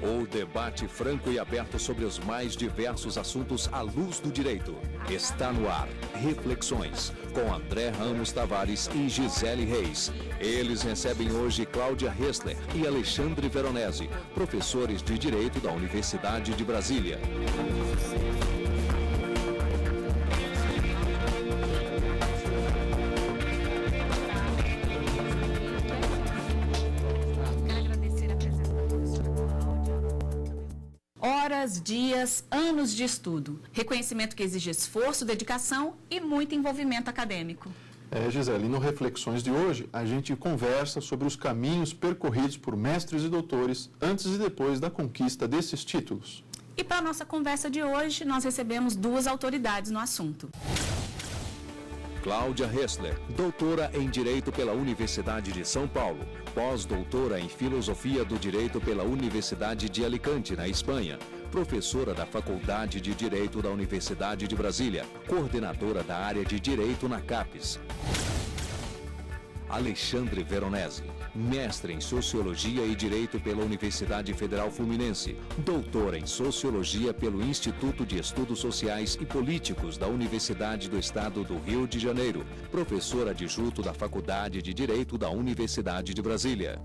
O debate franco e aberto sobre os mais diversos assuntos à luz do direito. Está no ar. Reflexões, com André Ramos Tavares e Gisele Reis. Eles recebem hoje Cláudia Hessler e Alexandre Veronese, professores de Direito da Universidade de Brasília. Horas, dias, anos de estudo. Reconhecimento que exige esforço, dedicação e muito envolvimento acadêmico. Gisele, no Reflexões de hoje, a gente conversa sobre os caminhos percorridos por mestres e doutores antes e depois da conquista desses títulos. E para a nossa conversa de hoje, nós recebemos duas autoridades no assunto. Cláudia Hessler, doutora em Direito pela Universidade de São Paulo, pós-doutora em Filosofia do Direito pela Universidade de Alicante, na Espanha, professora da Faculdade de Direito da Universidade de Brasília, coordenadora da área de Direito na CAPES. Alexandre Veronese, mestre em Sociologia e Direito pela Universidade Federal Fluminense, doutor em Sociologia pelo Instituto de Estudos Sociais e Políticos da Universidade do Estado do Rio de Janeiro, professor adjunto da Faculdade de Direito da Universidade de Brasília.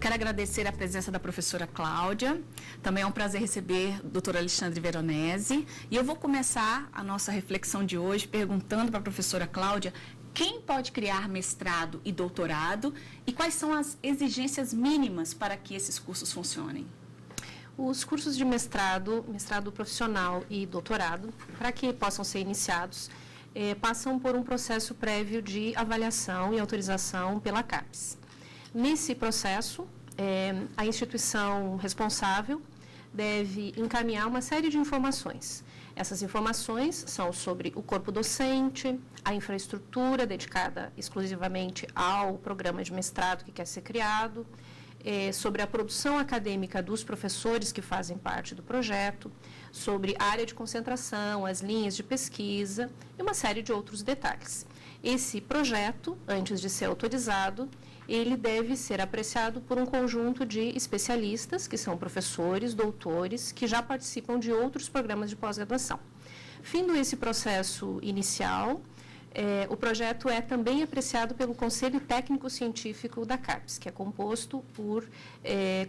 Quero agradecer a presença da professora Cláudia. Também é um prazer receber o doutor Alexandre Veronese. E eu vou começar a nossa reflexão de hoje perguntando para a professora Cláudia quem pode criar mestrado e doutorado e quais são as exigências mínimas para que esses cursos funcionem. Os cursos de mestrado profissional e doutorado, para que possam ser iniciados, passam por um processo prévio de avaliação e autorização pela CAPES. Nesse processo, a instituição responsável deve encaminhar uma série de informações. Essas informações são sobre o corpo docente, a infraestrutura dedicada exclusivamente ao programa de mestrado que quer ser criado, sobre a produção acadêmica dos professores que fazem parte do projeto, sobre a área de concentração, as linhas de pesquisa e uma série de outros detalhes. Esse projeto, antes de ser autorizado, ele deve ser apreciado por um conjunto de especialistas, que são professores, doutores, que já participam de outros programas de pós-graduação. Findo esse processo inicial, o projeto é também apreciado pelo Conselho Técnico Científico da CAPES, que é composto por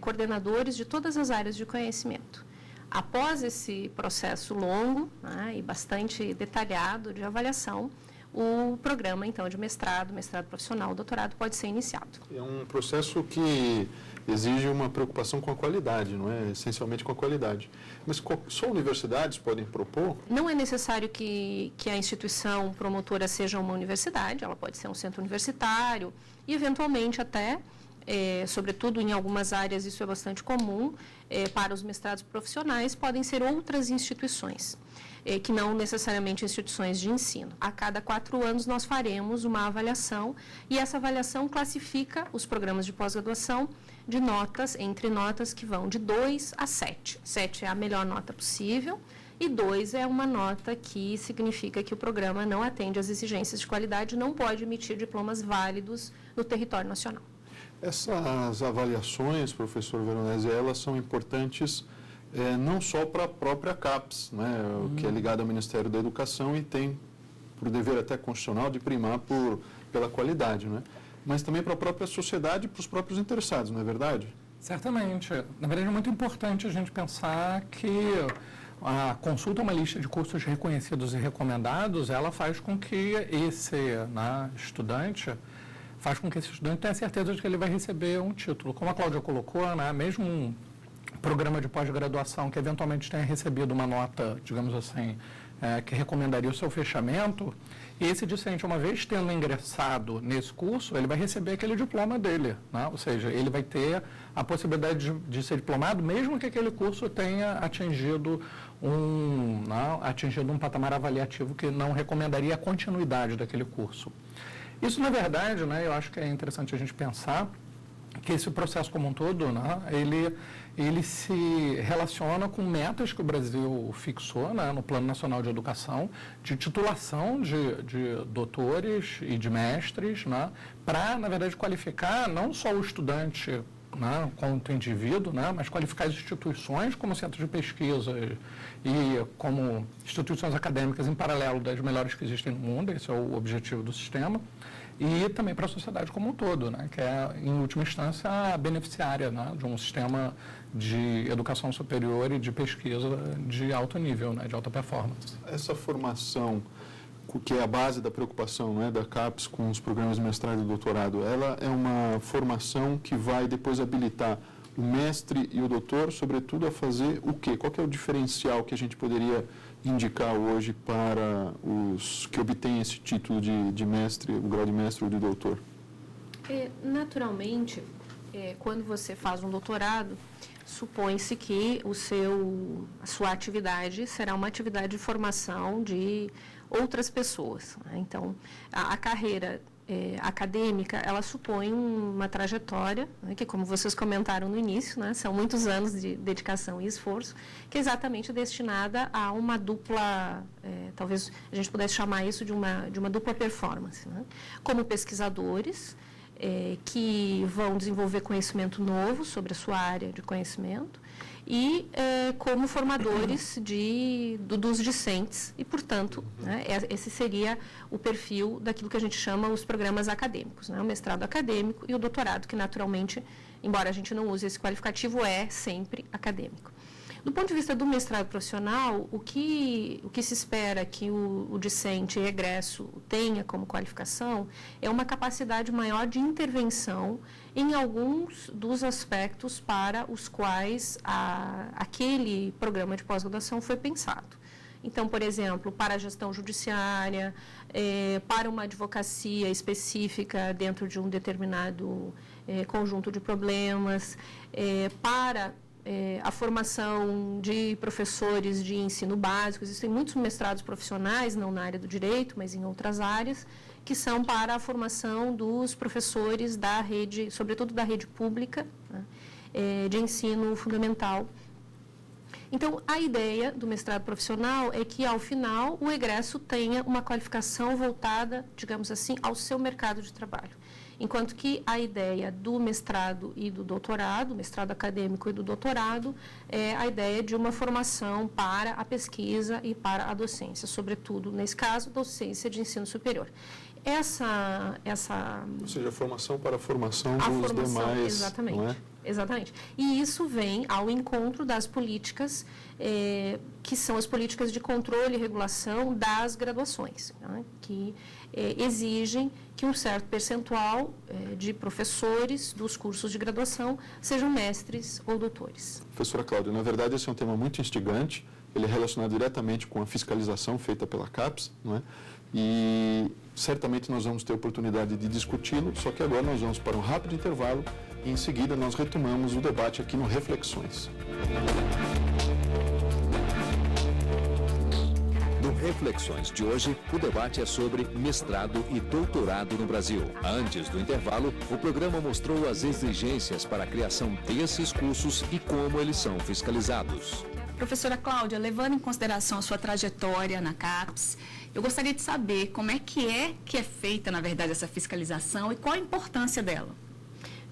coordenadores de todas as áreas de conhecimento. Após esse processo longo, e bastante detalhado de avaliação, o programa, então, de mestrado profissional, doutorado, pode ser iniciado. É um processo que exige uma preocupação com a qualidade, não é? Essencialmente com a qualidade. Mas só universidades podem propor? Não é necessário que a instituição promotora seja uma universidade, ela pode ser um centro universitário e, eventualmente, até, sobretudo em algumas áreas, isso é bastante comum, para os mestrados profissionais, podem ser outras instituições. Que não necessariamente instituições de ensino. A cada 4 anos nós faremos uma avaliação e essa avaliação classifica os programas de pós-graduação de notas, entre notas que vão de 2 a 7. 7 é a melhor nota possível e 2 é uma nota que significa que o programa não atende às exigências de qualidade, não pode emitir diplomas válidos no território nacional. Essas avaliações, professor Veronese, elas são importantes não só para a própria CAPES, né, que é ligada ao Ministério da Educação e tem por dever até constitucional de primar pela qualidade, né, mas também para a própria sociedade e para os próprios interessados, não é verdade? Certamente. Na verdade, é muito importante a gente pensar que a consulta a uma lista de cursos reconhecidos e recomendados, ela faz com que esse estudante tenha certeza de que ele vai receber um título. Como a Cláudia colocou, mesmo um programa de pós-graduação que eventualmente tenha recebido uma nota, digamos assim, que recomendaria o seu fechamento, esse discente, uma vez tendo ingressado nesse curso, ele vai receber aquele diploma dele, ou seja, ele vai ter a possibilidade de ser diplomado, mesmo que aquele curso tenha atingido um patamar avaliativo que não recomendaria a continuidade daquele curso. Isso, na verdade, eu acho que é interessante a gente pensar que esse processo como um todo, ele se relaciona com metas que o Brasil fixou no Plano Nacional de Educação, de titulação de doutores e de mestres, para, na verdade, qualificar não só o estudante né, quanto indivíduo, né, mas qualificar as instituições como centros de pesquisa e como instituições acadêmicas em paralelo das melhores que existem no mundo, esse é o objetivo do sistema, e também para a sociedade como um todo, né, que é, em última instância, a beneficiária, né, de um sistema de educação superior e de pesquisa de alto nível, né, de alta performance. Essa formação, que é a base da preocupação, né, da CAPES com os programas de mestrado e doutorado, ela é uma formação que vai depois habilitar o mestre e o doutor, sobretudo, a fazer o quê? Qual que é o diferencial que a gente poderia indicar hoje para os que obtêm esse título de mestre, o grau de mestre ou de doutor? Naturalmente, quando você faz um doutorado, supõe-se que a sua atividade será uma atividade de formação de outras pessoas, né? Então, a carreira acadêmica, ela supõe uma trajetória, né, que, como vocês comentaram no início, né, são muitos anos de dedicação e esforço, que é exatamente destinada a uma dupla, talvez a gente pudesse chamar isso de uma dupla performance, né? Como pesquisadores, que vão desenvolver conhecimento novo sobre a sua área de conhecimento, e como formadores dos discentes, e, portanto, né, esse seria o perfil daquilo que a gente chama os programas acadêmicos, né, o mestrado acadêmico e o doutorado, que naturalmente, embora a gente não use esse qualificativo, é sempre acadêmico. Do ponto de vista do mestrado profissional, o que se espera que o discente egresso tenha como qualificação é uma capacidade maior de intervenção em alguns dos aspectos para os quais aquele programa de pós-graduação foi pensado. Então, por exemplo, para a gestão judiciária, para uma advocacia específica dentro de um determinado conjunto de problemas, para a formação de professores de ensino básico. Existem muitos mestrados profissionais, não na área do direito, mas em outras áreas, que são para a formação dos professores da rede, sobretudo da rede pública, né, de ensino fundamental. Então, a ideia do mestrado profissional é que, ao final, o egresso tenha uma qualificação voltada, digamos assim, ao seu mercado de trabalho. Enquanto que a ideia do mestrado e do doutorado, mestrado acadêmico e do doutorado, é a ideia de uma formação para a pesquisa e para a docência, sobretudo, nesse caso, docência de ensino superior. Ou seja, a formação para a formação dos demais. Exatamente, não é? Exatamente. E isso vem ao encontro das políticas, que são as políticas de controle e regulação das graduações, né, que exigem que um certo percentual de professores dos cursos de graduação sejam mestres ou doutores. Professora Cláudia, na verdade esse é um tema muito instigante, ele é relacionado diretamente com a fiscalização feita pela CAPES, não é? E certamente nós vamos ter oportunidade de discuti-lo, só que agora nós vamos para um rápido intervalo e em seguida nós retomamos o debate aqui no Reflexões. No Reflexões de hoje, o debate é sobre mestrado e doutorado no Brasil. Antes do intervalo, o programa mostrou as exigências para a criação desses cursos e como eles são fiscalizados. Professora Cláudia, levando em consideração a sua trajetória na CAPES, eu gostaria de saber como é feita, na verdade, essa fiscalização e qual a importância dela.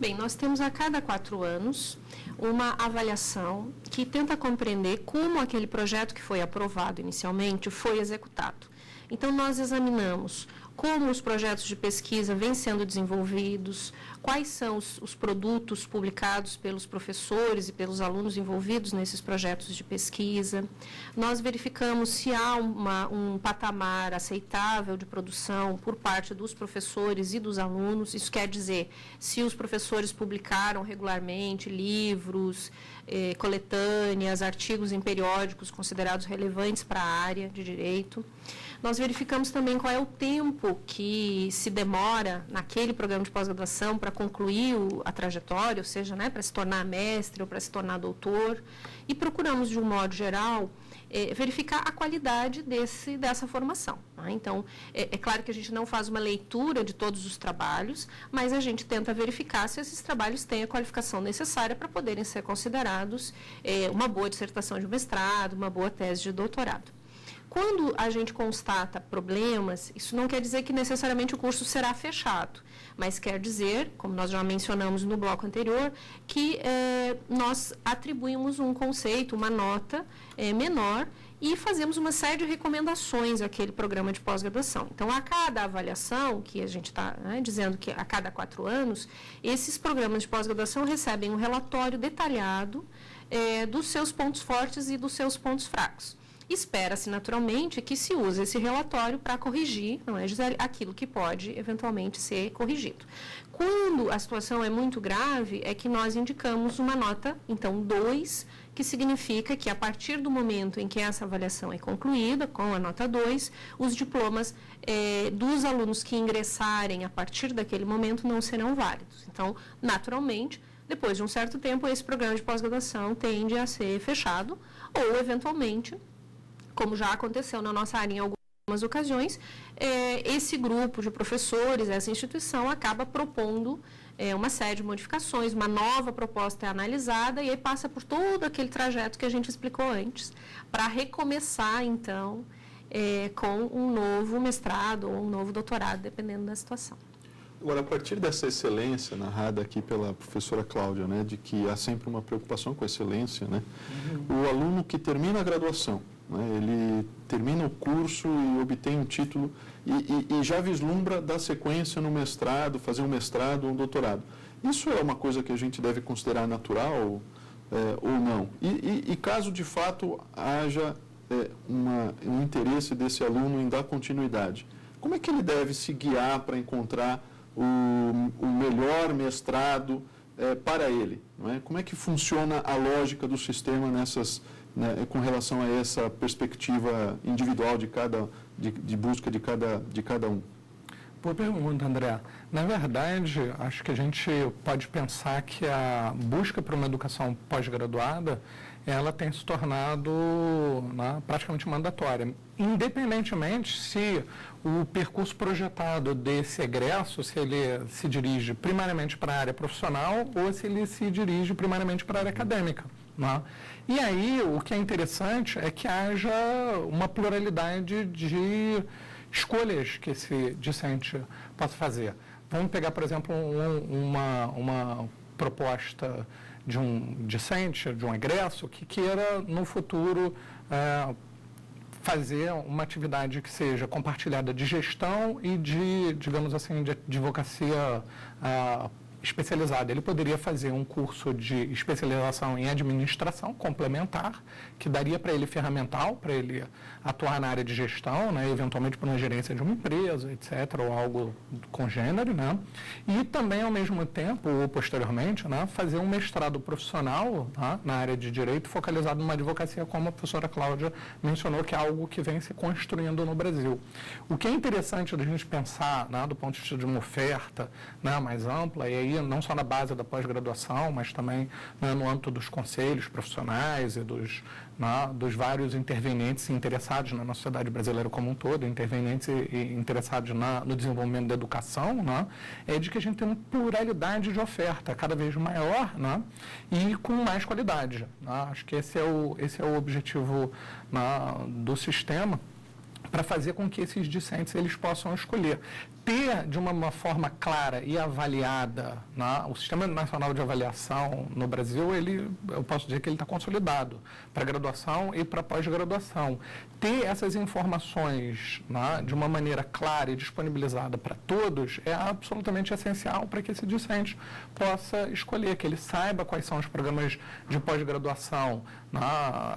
Bem, nós temos a cada 4 anos uma avaliação que tenta compreender como aquele projeto que foi aprovado inicialmente foi executado. Então, nós examinamos como os projetos de pesquisa vêm sendo desenvolvidos, quais são os produtos publicados pelos professores e pelos alunos envolvidos nesses projetos de pesquisa. Nós verificamos se há um patamar aceitável de produção por parte dos professores e dos alunos. Isso quer dizer, se os professores publicaram regularmente livros, coletâneas, artigos em periódicos considerados relevantes para a área de direito. Nós verificamos também qual é o tempo que se demora naquele programa de pós-graduação para concluir a trajetória, ou seja, né, para se tornar mestre ou para se tornar doutor, e procuramos, de um modo geral, verificar a qualidade dessa formação. Né? Então, é claro que a gente não faz uma leitura de todos os trabalhos, mas a gente tenta verificar se esses trabalhos têm a qualificação necessária para poderem ser considerados uma boa dissertação de mestrado, uma boa tese de doutorado. Quando a gente constata problemas, isso não quer dizer que necessariamente o curso será fechado, mas quer dizer, como nós já mencionamos no bloco anterior, que nós atribuímos um conceito, uma nota menor, e fazemos uma série de recomendações àquele programa de pós-graduação. Então, a cada avaliação, que a gente está dizendo que a cada 4 anos, esses programas de pós-graduação recebem um relatório detalhado dos seus pontos fortes e dos seus pontos fracos. Espera-se, naturalmente, que se use esse relatório para corrigir, não é, Gisele, aquilo que pode, eventualmente, ser corrigido. Quando a situação é muito grave, é que nós indicamos uma nota, então, 2, que significa que, a partir do momento em que essa avaliação é concluída, com a nota 2, os diplomas dos alunos que ingressarem a partir daquele momento não serão válidos. Então, naturalmente, depois de um certo tempo, esse programa de pós-graduação tende a ser fechado ou, eventualmente, como já aconteceu na nossa área em algumas ocasiões, esse grupo de professores, essa instituição, acaba propondo uma série de modificações, uma nova proposta é analisada e aí passa por todo aquele trajeto que a gente explicou antes, para recomeçar, então, com um novo mestrado ou um novo doutorado, dependendo da situação. Agora, a partir dessa excelência narrada aqui pela professora Cláudia, né, de que há sempre uma preocupação com a excelência, né, o aluno que termina a graduação, né, ele termina o curso e obtém um título e já vislumbra dar sequência no mestrado, fazer um mestrado ou um doutorado. Isso é uma coisa que a gente deve considerar natural ou não? E caso de fato haja um interesse desse aluno em dar continuidade, como é que ele deve se guiar para encontrar o melhor mestrado para ele? Não é? Como é que funciona a lógica do sistema com relação a essa perspectiva individual de busca de cada um? Boa pergunta, André. Na verdade, acho que a gente pode pensar que a busca por uma educação pós-graduada, ela tem se tornado praticamente mandatória. Independentemente se o percurso projetado desse egresso, se ele se dirige primariamente para a área profissional ou se ele se dirige primariamente para a área acadêmica. Né? E aí, o que é interessante é que haja uma pluralidade de escolhas que esse discente possa fazer. Vamos pegar, por exemplo, uma proposta de um discente, de um egresso, que queira, no futuro, fazer uma atividade que seja compartilhada de gestão e de, digamos assim, de advocacia especializada. Ele poderia fazer um curso de especialização em administração complementar, que daria para ele ferramental, para ele atuar na área de gestão, né, eventualmente para uma gerência de uma empresa, etc., ou algo congênero, né, e também, ao mesmo tempo, ou posteriormente, né, fazer um mestrado profissional, né, na área de direito, focalizado numa advocacia, como a professora Cláudia mencionou, que é algo que vem se construindo no Brasil. O que é interessante da gente pensar, né, do ponto de vista de uma oferta, né, mais ampla, e aí não só na base da pós-graduação, mas também, né, no âmbito dos conselhos profissionais e dos vários intervenientes interessados na sociedade brasileira como um todo, intervenientes e interessados no desenvolvimento da educação, né, é de que a gente tem uma pluralidade de oferta cada vez maior, né, e com mais qualidade. Né. Acho que esse é o objetivo, né, do sistema, para fazer com que esses discentes eles possam escolher. Ter de uma forma clara e avaliada, né, o Sistema Nacional de Avaliação no Brasil, eu posso dizer que ele está consolidado para graduação e para pós-graduação. Ter essas informações, né, de uma maneira clara e disponibilizada para todos é absolutamente essencial para que esse discente possa escolher, que ele saiba quais são os programas de pós-graduação, né,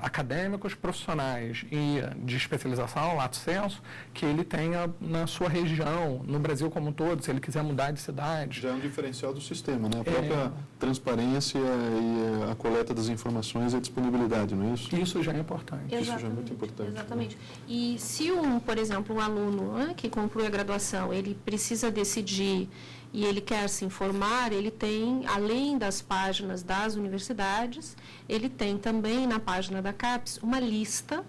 acadêmicos, profissionais e de especialização, lato sensu, que ele tenha na sua região, no Brasil como um todo, se ele quiser mudar de cidade. Já é um diferencial do sistema, né? A própria transparência e a coleta das informações e a disponibilidade, não é isso? Isso já é importante. Exatamente, isso já é muito importante. Exatamente. E se, por exemplo, um aluno que conclui a graduação, ele precisa decidir e ele quer se informar, ele tem, além das páginas das universidades, ele tem também na página da CAPES uma lista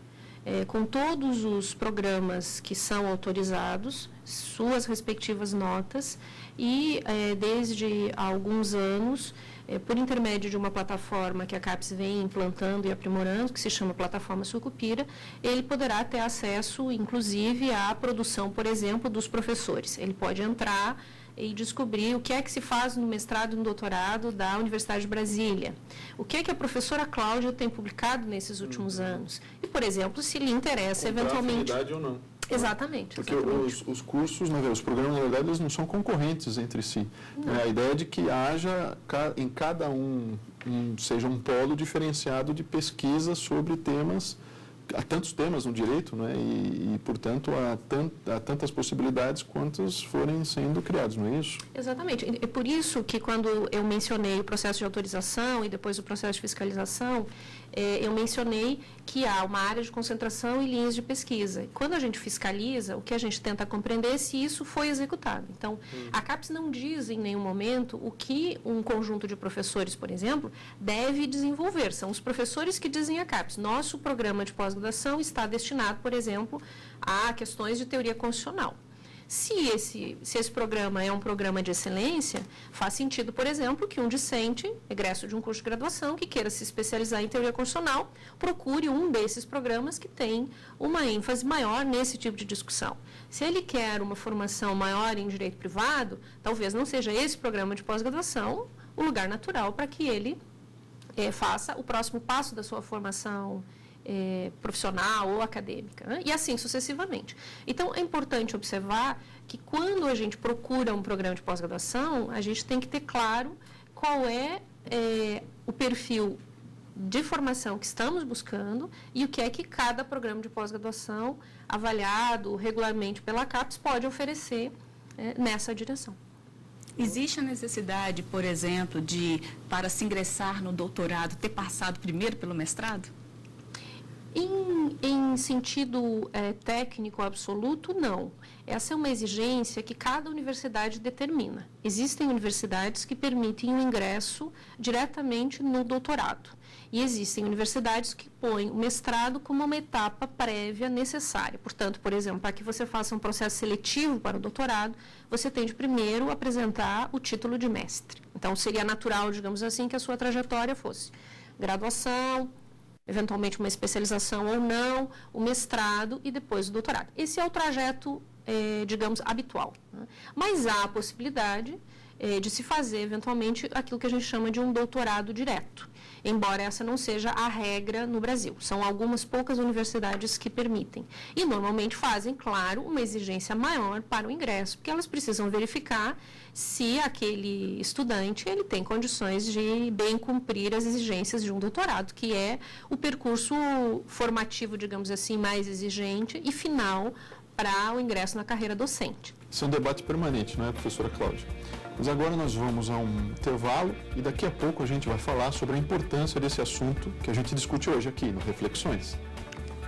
com todos os programas que são autorizados, suas respectivas notas, e desde alguns anos por intermédio de uma plataforma que a CAPES vem implantando e aprimorando, que se chama Plataforma Sucupira, ele poderá ter acesso, inclusive, à produção, por exemplo, dos professores. Ele pode entrar e descobrir o que é que se faz no mestrado e no doutorado da Universidade de Brasília. O que é que a professora Cláudia tem publicado nesses últimos anos. E, por exemplo, se lhe interessa eventualmente... Afinidade ou não. Exatamente. Porque exatamente. os cursos, os programas, na verdade, eles não são concorrentes entre si. A ideia é de que haja em cada seja um polo diferenciado de pesquisa sobre temas. Há tantos temas no direito, né? E portanto, há tantas possibilidades quantos forem sendo criados, não é isso? Exatamente. É por isso que, quando eu mencionei o processo de autorização e depois o processo de fiscalização, eu mencionei que há uma área de concentração e linhas de pesquisa. Quando a gente fiscaliza, o que a gente tenta compreender é se isso foi executado. Então, a CAPES não diz em nenhum momento o que um conjunto de professores, por exemplo, deve desenvolver. São os professores que dizem à CAPES. Nosso programa de pós-graduação está destinado, por exemplo, a questões de teoria constitucional. Se esse programa é um programa de excelência, faz sentido, por exemplo, que um discente, egresso de um curso de graduação, que queira se especializar em teoria constitucional, procure um desses programas que tem uma ênfase maior nesse tipo de discussão. Se ele quer uma formação maior em direito privado, talvez não seja esse programa de pós-graduação o lugar natural para que ele faça o próximo passo da sua formação profissional ou acadêmica, né? E assim sucessivamente. Então, é importante observar que, quando a gente procura um programa de pós-graduação, a gente tem que ter claro qual é o perfil de formação que estamos buscando e o que é que cada programa de pós-graduação, avaliado regularmente pela CAPES, pode oferecer nessa direção. Existe a necessidade, por exemplo, para se ingressar no doutorado, ter passado primeiro pelo mestrado? Em sentido técnico absoluto, não. Essa é uma exigência que cada universidade determina. Existem universidades que permitem o ingresso diretamente no doutorado. E existem universidades que põem o mestrado como uma etapa prévia necessária. Portanto, por exemplo, para que você faça um processo seletivo para o doutorado, você tem de primeiro apresentar o título de mestre. Então, seria natural, digamos assim, que a sua trajetória fosse graduação, eventualmente uma especialização ou não, o mestrado e depois o doutorado. Esse é o trajeto, digamos, habitual, né? Mas há a possibilidade de se fazer, eventualmente, aquilo que a gente chama de um doutorado direto, embora essa não seja a regra no Brasil. São algumas poucas universidades que permitem. E, normalmente, fazem, claro, uma exigência maior para o ingresso, porque elas precisam verificar se aquele estudante ele tem condições de bem cumprir as exigências de um doutorado, que é o percurso formativo, digamos assim, mais exigente e final para o ingresso na carreira docente. Isso é um debate permanente, não é, professora Cláudia? Mas agora nós vamos a um intervalo e daqui a pouco a gente vai falar sobre a importância desse assunto que a gente discute hoje aqui no Reflexões.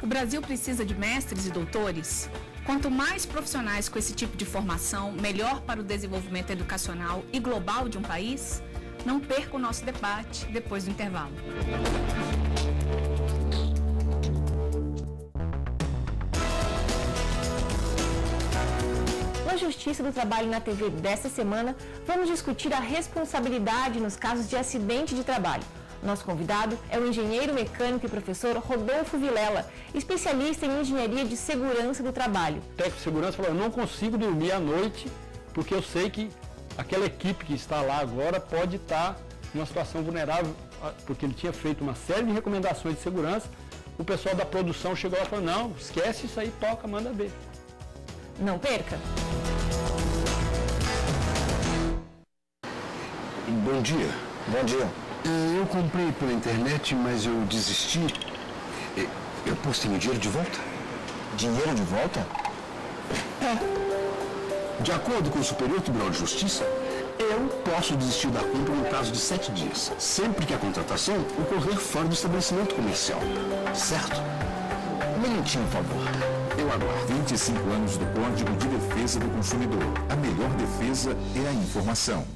O Brasil precisa de mestres e doutores? Quanto mais profissionais com esse tipo de formação, melhor para o desenvolvimento educacional e global de um país? Não perca o nosso debate depois do intervalo. Na Justiça do Trabalho na TV desta semana, vamos discutir a responsabilidade nos casos de acidente de trabalho. Nosso convidado é o engenheiro mecânico e professor Rodolfo Vilela, especialista em engenharia de segurança do trabalho. O técnico de segurança falou, eu não consigo dormir à noite porque eu sei que aquela equipe que está lá agora pode estar em uma situação vulnerável, porque ele tinha feito uma série de recomendações de segurança. O pessoal da produção chegou lá e falou, não, esquece isso aí, toca, manda ver. Não perca! Bom dia. Bom dia. Eu comprei pela internet, mas eu desisti. Eu posso ter meu dinheiro de volta? Dinheiro de volta? De acordo com o Superior Tribunal de Justiça, eu posso desistir da compra no prazo de 7 dias, sempre que a contratação ocorrer fora do estabelecimento comercial. Certo? Um minutinho, por favor. Eu aguardo. 25 anos do Código de Defesa do Consumidor. A melhor defesa é a informação.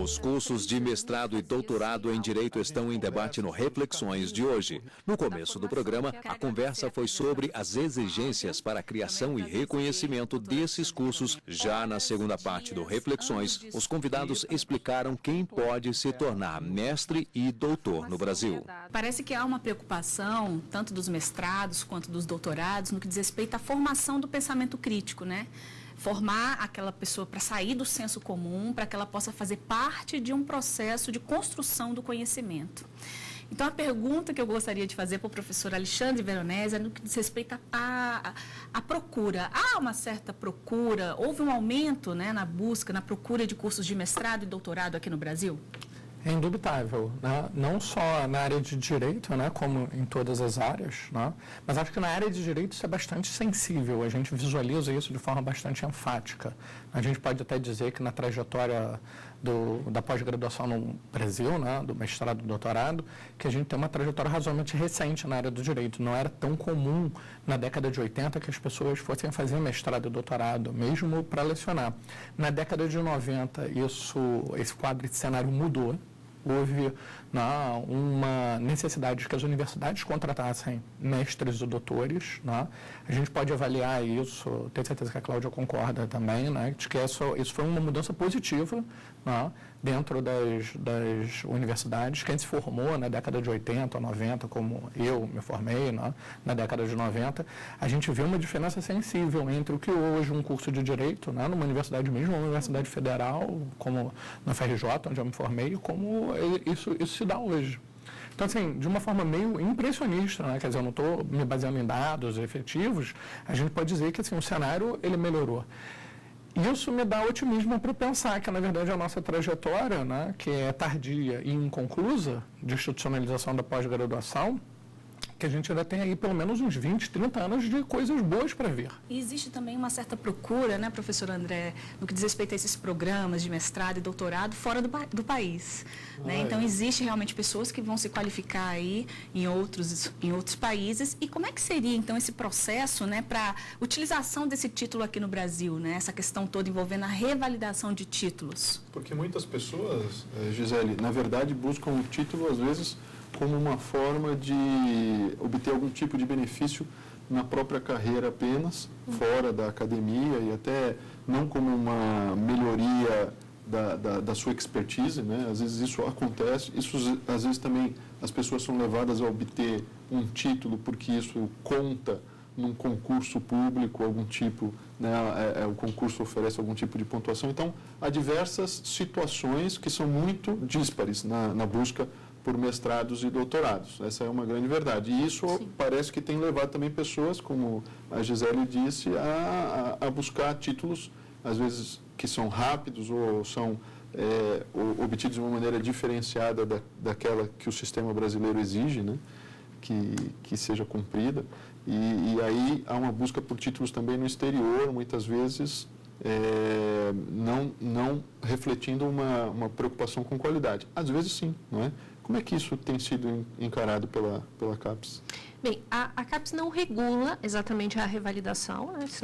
Os cursos de mestrado e doutorado em Direito estão em debate no Reflexões de hoje. No começo do programa, a conversa foi sobre as exigências para a criação e reconhecimento desses cursos. Já na segunda parte do Reflexões, os convidados explicaram quem pode se tornar mestre e doutor no Brasil. Parece que há uma preocupação, tanto dos mestrados quanto dos doutorados, no que diz respeito à formação do pensamento crítico, né? Formar aquela pessoa para sair do senso comum, para que ela possa fazer parte de um processo de construção do conhecimento. Então, a pergunta que eu gostaria de fazer para o professor Alexandre Veronese é no que diz respeito à procura. Há uma certa procura, houve um aumento, né, na busca, na procura de cursos de mestrado e doutorado aqui no Brasil? É indubitável, né? Não só na área de direito, né, como em todas as áreas, né? Mas acho que na área de direito isso é bastante sensível, a gente visualiza isso de forma bastante enfática. A gente pode até dizer que na trajetória da pós-graduação no Brasil, né, do mestrado e doutorado, que a gente tem uma trajetória razoavelmente recente na área do direito. Não era tão comum na década de 80 que as pessoas fossem fazer mestrado e doutorado, mesmo para lecionar. Na década de 90, esse quadro de cenário mudou. Houve uma necessidade de que as universidades contratassem mestres e doutores. Né? A gente pode avaliar isso, tenho certeza que a Cláudia concorda também, né? De que isso foi uma mudança positiva, né? Dentro das universidades. Quem se formou na década de 80 ou 90, como eu me formei, né? Na década de 90, a gente viu uma diferença sensível entre o que hoje um curso de Direito, né? Numa universidade mesmo, uma universidade federal, como na FRJ, onde eu me formei, como isso se dá hoje. Então, assim, de uma forma meio impressionista, né? Quer dizer, eu não estou me baseando em dados efetivos, a gente pode dizer que assim, o cenário ele melhorou. Isso me dá otimismo para pensar que, na verdade, a nossa trajetória, né, que é tardia e inconclusa de institucionalização da pós-graduação, que a gente ainda tem aí pelo menos uns 20, 30 anos de coisas boas para ver. E existe também uma certa procura, né, professor André, no que diz respeito a esses programas de mestrado e doutorado fora do país. Né? Então, existe realmente pessoas que vão se qualificar aí em outros países. E como é que seria, então, esse processo, né, para utilização desse título aqui no Brasil, né? Essa questão toda envolvendo a revalidação de títulos? Porque muitas pessoas, Gisele, na verdade buscam o título, às vezes, como uma forma de obter algum tipo de benefício na própria carreira apenas, fora da academia, e até não como uma melhoria da sua expertise, né? Às vezes isso acontece, às vezes também as pessoas são levadas a obter um título porque isso conta num concurso público, algum tipo, né? O concurso oferece algum tipo de pontuação. Então, há diversas situações que são muito díspares na busca por mestrados e doutorados. Essa é uma grande verdade. E isso parece que tem levado também pessoas, como a Gisele disse, a buscar títulos, às vezes, que são rápidos ou são obtidos de uma maneira diferenciada daquela que o sistema brasileiro exige, né? Que seja cumprida. E aí há uma busca por títulos também no exterior, muitas vezes não refletindo uma preocupação com qualidade. Às vezes sim, não é? Como é que isso tem sido encarado pela CAPES? Bem, a CAPES não regula exatamente a revalidação, né? Isso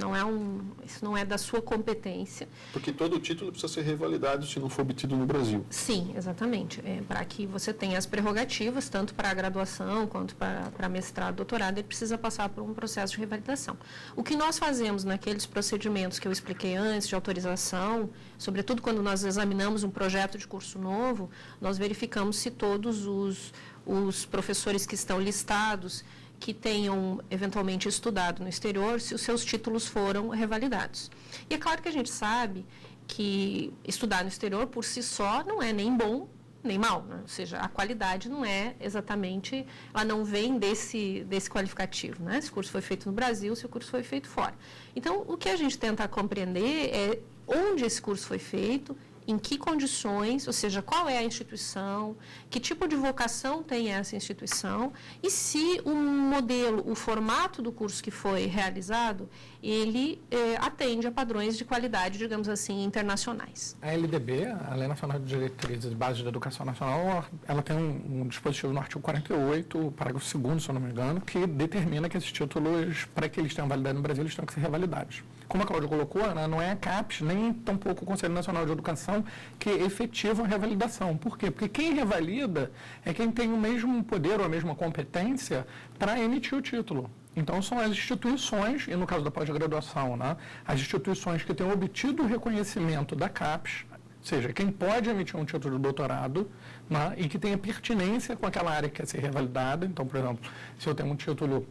não é da sua competência. Porque todo título precisa ser revalidado se não for obtido no Brasil. Sim, exatamente. Para que você tenha as prerrogativas, tanto para a graduação quanto para mestrado, doutorado, ele precisa passar por um processo de revalidação. O que nós fazemos naqueles procedimentos que eu expliquei antes, de autorização, sobretudo quando nós examinamos um projeto de curso novo, nós verificamos se todos os professores que estão listados, que tenham eventualmente estudado no exterior, se os seus títulos foram revalidados. E é claro que a gente sabe que estudar no exterior por si só não é nem bom nem mal, né? Ou seja, a qualidade não é exatamente, ela não vem desse qualificativo, né? Se o curso foi feito no Brasil, se o curso foi feito fora. Então, o que a gente tenta compreender é onde esse curso foi feito, em que condições, ou seja, qual é a instituição, que tipo de vocação tem essa instituição e se o modelo, o formato do curso que foi realizado, ele atende a padrões de qualidade, digamos assim, internacionais. A LDB, a Lei Nacional de Diretrizes e Bases da Educação Nacional, ela tem um dispositivo no artigo 48, parágrafo 2º, se eu não me engano, que determina que esses títulos, para que eles tenham validade no Brasil, eles têm que ser revalidados. como a Cláudia colocou, né, não é a CAPES, nem tampouco o Conselho Nacional de Educação que efetivam a revalidação. Por quê? Porque quem revalida é quem tem o mesmo poder ou a mesma competência para emitir o título. Então, são as instituições, e no caso da pós-graduação, né, as instituições que têm obtido o reconhecimento da CAPES, ou seja, quem pode emitir um título de doutorado, né, e que tenha pertinência com aquela área que quer ser revalidada. Então, por exemplo, se eu tenho um título,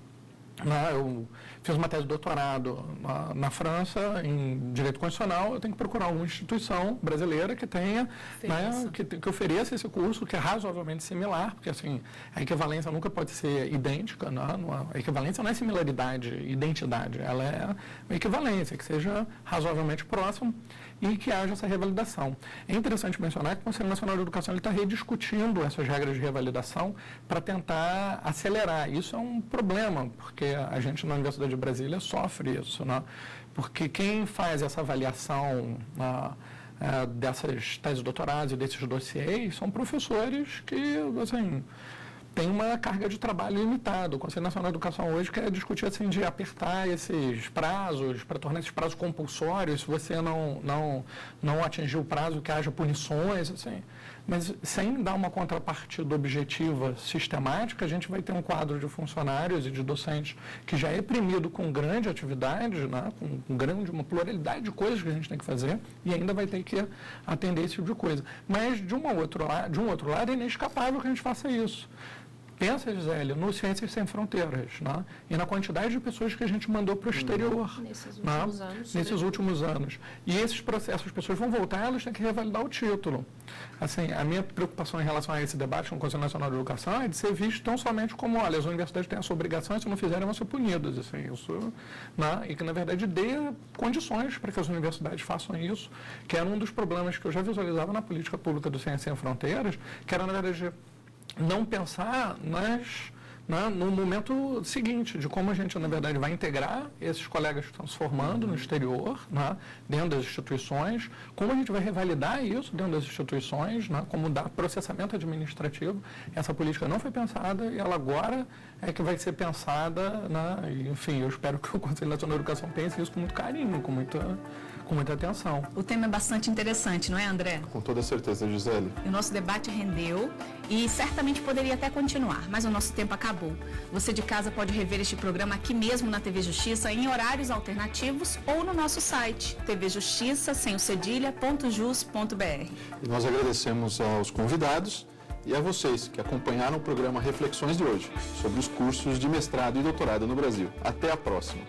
né, eu fiz uma tese de doutorado na França em Direito Constitucional, eu tenho que procurar uma instituição brasileira que tenha, né, que ofereça esse curso, que é razoavelmente similar, porque assim, a equivalência nunca pode ser idêntica, né? A equivalência não é similaridade, identidade, ela é uma equivalência, que seja razoavelmente próximo e que haja essa revalidação. É interessante mencionar que o Conselho Nacional de Educação está rediscutindo essas regras de revalidação para tentar acelerar. Isso é um problema, porque a gente na Universidade de Brasília sofre isso, né? Porque quem faz essa avaliação dessas teses de doutorado e desses dossiês são professores que, assim, tem uma carga de trabalho limitada. O Conselho Nacional de Educação hoje quer discutir assim, de apertar esses prazos, para tornar esses prazos compulsórios, se você não atingir o prazo, que haja punições, assim. Mas sem dar uma contrapartida objetiva sistemática, a gente vai ter um quadro de funcionários e de docentes que já é premido com grande atividade, né, uma pluralidade de coisas que a gente tem que fazer, e ainda vai ter que atender esse tipo de coisa. Mas, de um outro lado, é inescapável que a gente faça isso. Pensa, Gisele, no Ciências Sem Fronteiras, né? E na quantidade de pessoas que a gente mandou para o exterior. Nesses últimos anos. E esses processos, as pessoas vão voltar, elas têm que revalidar o título. Assim, a minha preocupação em relação a esse debate com o Conselho Nacional de Educação é de ser visto tão somente como, olha, as universidades têm essa obrigação e se não fizerem vão ser punidas. Assim, isso, né? E que, na verdade, dê condições para que as universidades façam isso, que era um dos problemas que eu já visualizava na política pública do Ciências Sem Fronteiras, que era, na verdade, não pensar no momento seguinte, de como a gente, na verdade, vai integrar esses colegas que estão se formando no exterior, né, dentro das instituições, como a gente vai revalidar isso dentro das instituições, né, como dar processamento administrativo. Essa política não foi pensada e ela agora é que vai ser pensada, né, e, enfim, eu espero que o Conselho Nacional de Educação pense isso com muito carinho, com muita atenção. O tema é bastante interessante, não é, André? Com toda certeza, Gisele. E o nosso debate rendeu e certamente poderia até continuar, mas o nosso tempo acabou. Você de casa pode rever este programa aqui mesmo na TV Justiça em horários alternativos ou no nosso site tvjustiça.jus.br. E nós agradecemos aos convidados e a vocês que acompanharam o programa Reflexões de hoje sobre os cursos de mestrado e doutorado no Brasil. Até a próxima.